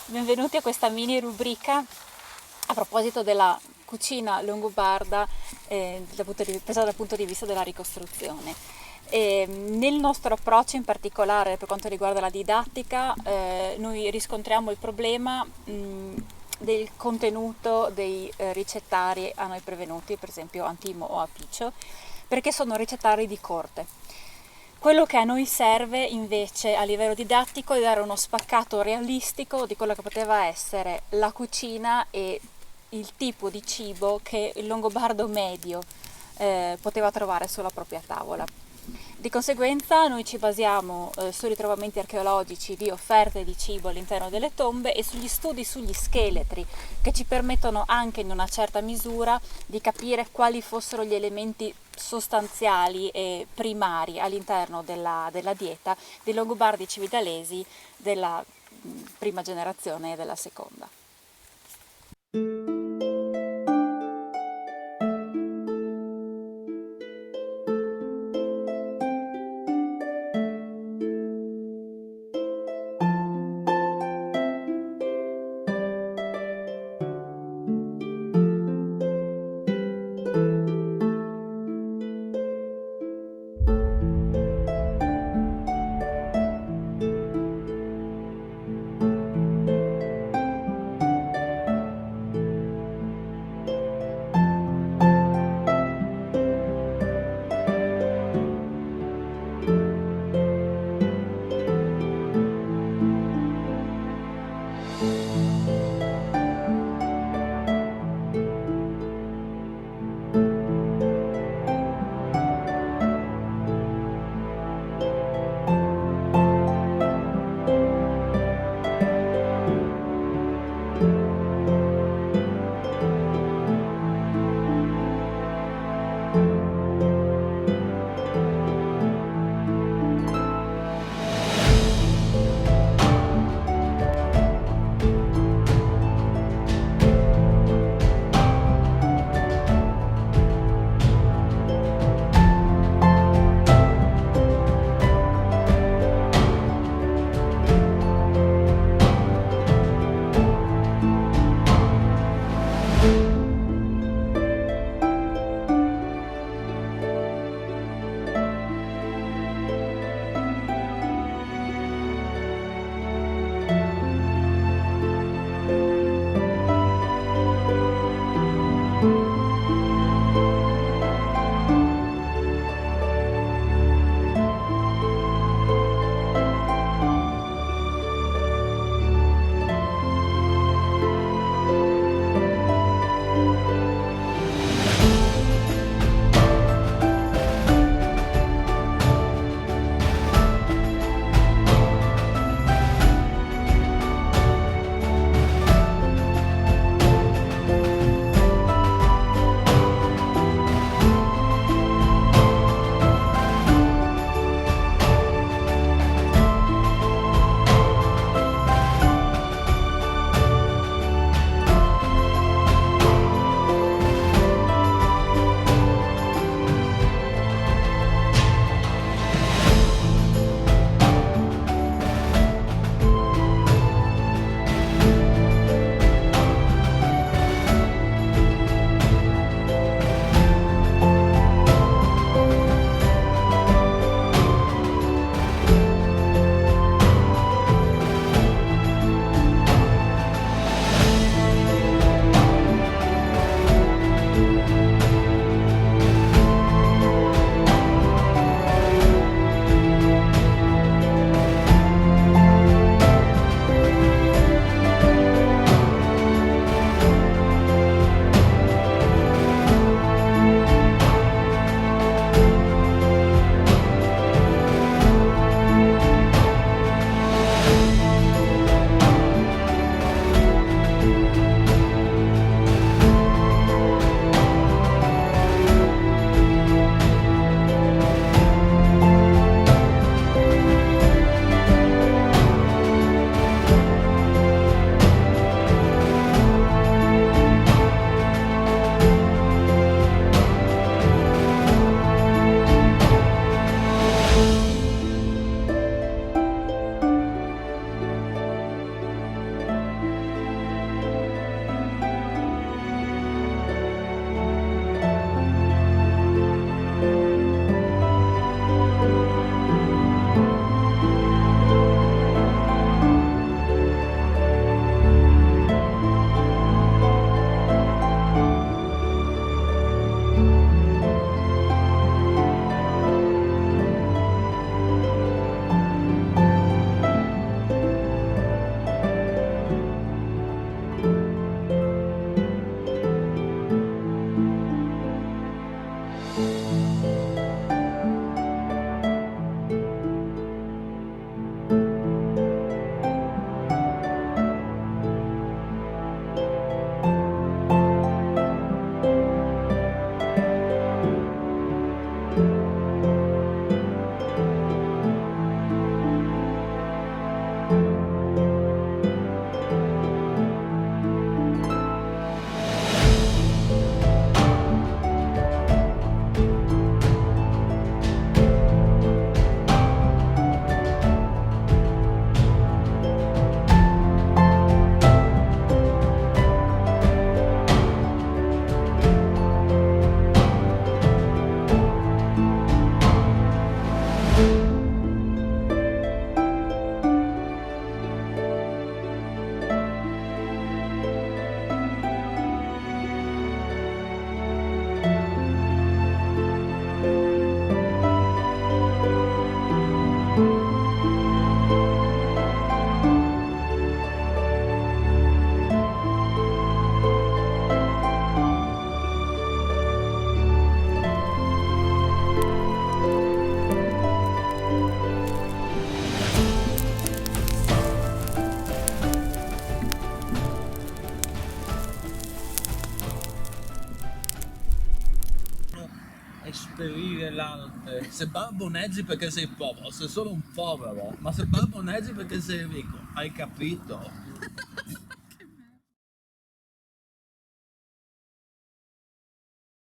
Benvenuti a questa mini rubrica a proposito della cucina longobarda presa dal punto di vista della ricostruzione. Nel nostro approccio in particolare per quanto riguarda la didattica, noi riscontriamo il problema del contenuto dei ricettari a noi prevenuti, per esempio Antimo o Apiccio, perché sono ricettari di corte. Quello che a noi serve invece a livello didattico è dare uno spaccato realistico di quello che poteva essere la cucina e il tipo di cibo che il longobardo medio poteva trovare sulla propria tavola. Di conseguenza noi ci basiamo sui ritrovamenti archeologici di offerte di cibo all'interno delle tombe e sugli studi sugli scheletri che ci permettono anche in una certa misura di capire quali fossero gli elementi sostanziali e primari all'interno della dieta dei longobardi cividalesi della prima generazione e della seconda. trasferire l'arte. Se barboneggi perché sei povero, sei solo un povero, ma se barboneggi perché sei ricco, hai capito?